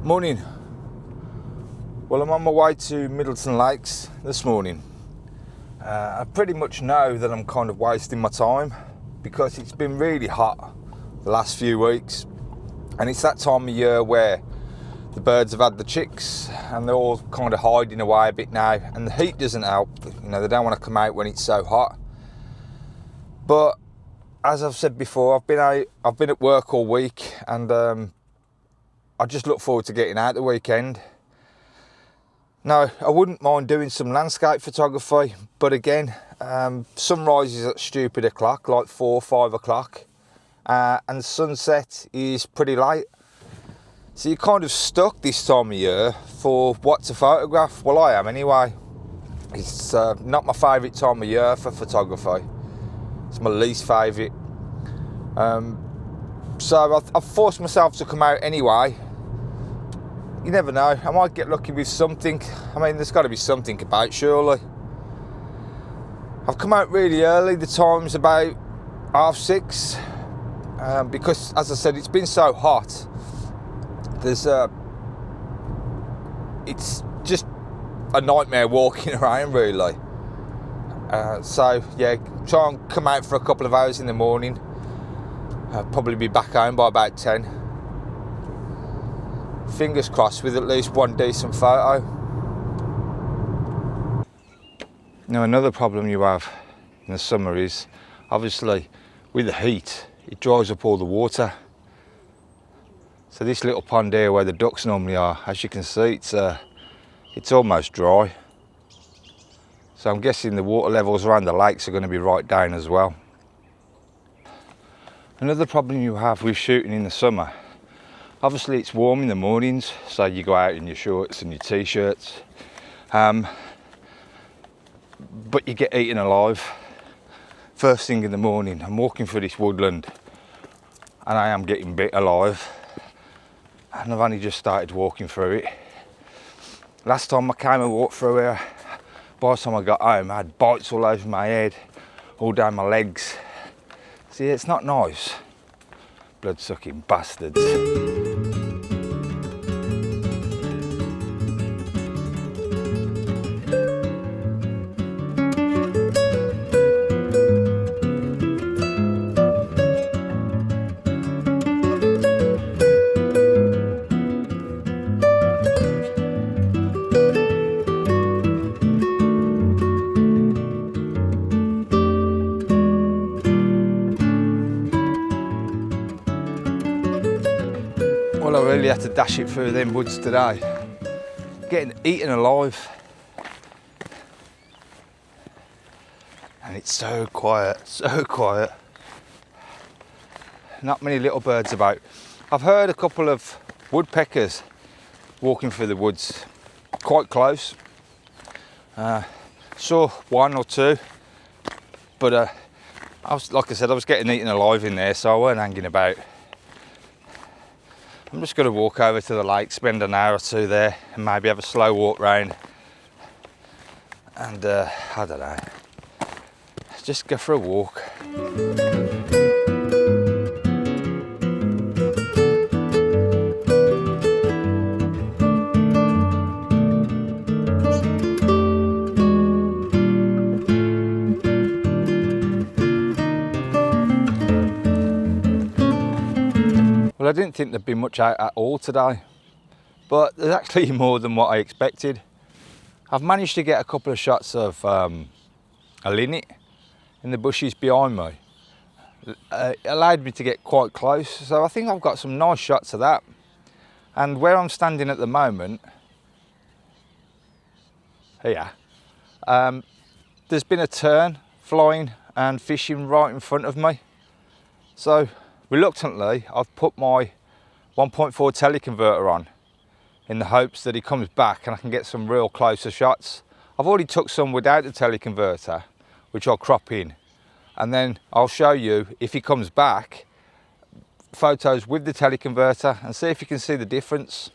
Morning. Well, I'm on my way to Middleton Lakes this morning. I pretty much know that I'm kind of wasting my time because it's been really hot the last few weeks, and it's that time of year where the birds have had the chicks and they're all kind of hiding away a bit now, and the heat doesn't help. You know, they don't want to come out when it's so hot. But as I've said before, I've been at work all week, and I just look forward to getting out the weekend. Now, I wouldn't mind doing some landscape photography, but again, sunrise is at stupid o'clock, like 4 or 5 o'clock, and sunset is pretty late. So you're kind of stuck this time of year for what to photograph. Well, I am anyway. It's not my favourite time of year for photography. It's my least favourite. So I've forced myself to come out anyway. You never know, I might get lucky with something. I mean, there's got to be something about, surely. I've come out really early, the time's about 6:30, because, as I said, it's been so hot. It's just a nightmare walking around, really. So, yeah, try and come out for a couple of hours in the morning. I'll probably be back home by about 10. Fingers crossed with at least one decent photo. Now, another problem you have in the summer is, obviously, with the heat, it dries up all the water. So this little pond here where the ducks normally are, as you can see, it's almost dry. So I'm guessing the water levels around the lakes are going to be right down as well. Another problem you have with shooting in the summer, obviously it's warm in the mornings, so you go out in your shorts and your t-shirts, but you get eaten alive first thing in the morning. I'm walking through this woodland and I am getting bit alive, and I've only just started walking through it. Last time I came and walked through here, by the time I got home, I had bites all over my head, all down my legs. See, it's not nice. Blood-sucking bastards. Well, I really had to dash it through them woods today. Getting eaten alive. And it's so quiet, so quiet. Not many little birds about. I've heard a couple of woodpeckers walking through the woods, quite close. Saw one or two, but like I said, I was getting eaten alive in there, so I weren't hanging about. I'm just going to walk over to the lake, spend an hour or two there, and maybe have a slow walk round. And I don't know, just go for a walk. Well, I didn't think there'd be much out at all today, but there's actually more than what I expected. I've managed to get a couple of shots of a linnet in the bushes behind me. It allowed me to get quite close, so I think I've got some nice shots of that. And where I'm standing at the moment, here, there's been a tern flying and fishing right in front of me. So reluctantly, I've put my 1.4 teleconverter on in the hopes that he comes back and I can get some real closer shots. I've already took some without the teleconverter, which I'll crop in, and then I'll show you, if he comes back, photos with the teleconverter and see if you can see the difference.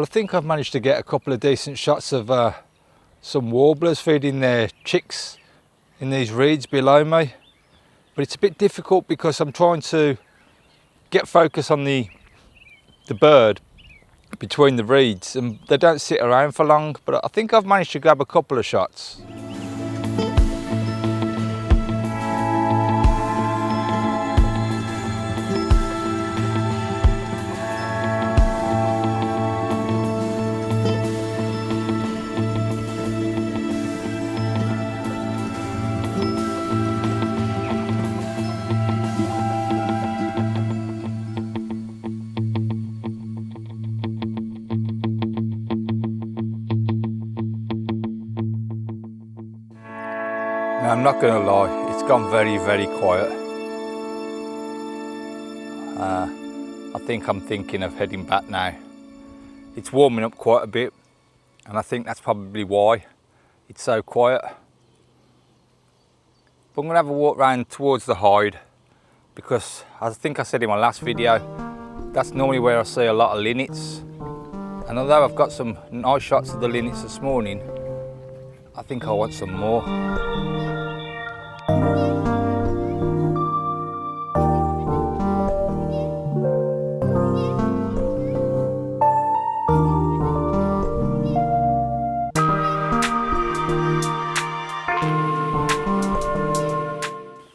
Well, I think I've managed to get a couple of decent shots of some warblers feeding their chicks in these reeds below me. But it's a bit difficult because I'm trying to get focus on the bird between the reeds, and they don't sit around for long, but I think I've managed to grab a couple of shots. Now, I'm not going to lie, it's gone very, very quiet. I think I'm thinking of heading back now. It's warming up quite a bit, and I think that's probably why it's so quiet. But I'm going to have a walk round towards the hide, because as I think I said in my last video, that's normally where I see a lot of linnets. And although I've got some nice shots of the linnets this morning, I think I want some more.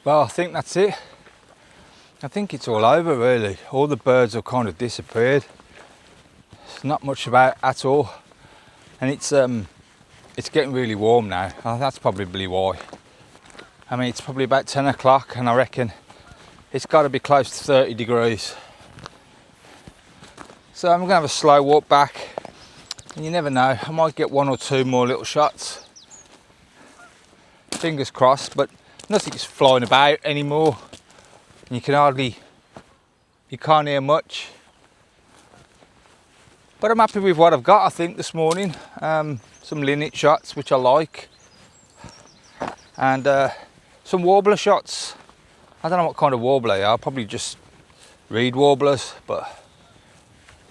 Well, I think that's it. I think it's all over really. All the birds have kind of disappeared. There's not much about at all. And it's getting really warm now. That's probably why. I mean, it's probably about 10 o'clock and I reckon it's got to be close to 30 degrees. So I'm going to have a slow walk back. And you never know, I might get one or two more little shots. Fingers crossed, but nothing's flying about anymore. You can't hear much. But I'm happy with what I've got, I think, this morning. Some linnet shots, which I like. And some warbler shots. I don't know what kind of warbler they are, probably just reed warblers, but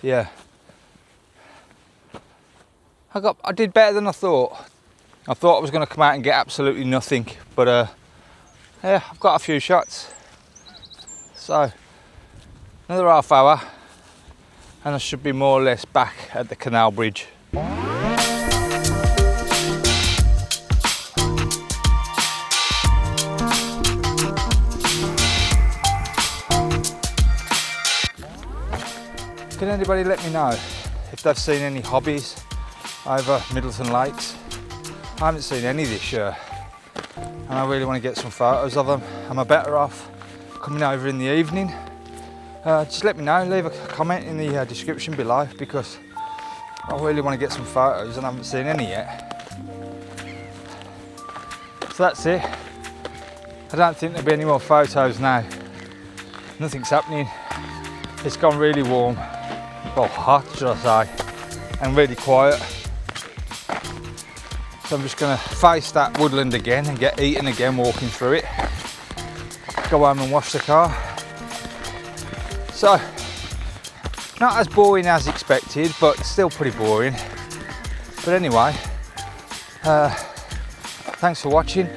yeah. I did better than I thought. I thought I was going to come out and get absolutely nothing, but yeah, I've got a few shots. So another half hour and I should be more or less back at the canal bridge. Can anybody let me know if they've seen any hobbies over Middleton Lakes? I haven't seen any this year and I really want to get some photos of them. Am I better off coming over in the evening? Just let me know, leave a comment in the description below, because I really want to get some photos and I haven't seen any yet. So that's it. I don't think there'll be any more photos now. Nothing's happening. It's gone really warm. Well, hot, should I say, and really quiet. So I'm just going to face that woodland again and get eaten again walking through it. Go home and wash the car. So, not as boring as expected, but still pretty boring. But anyway, thanks for watching.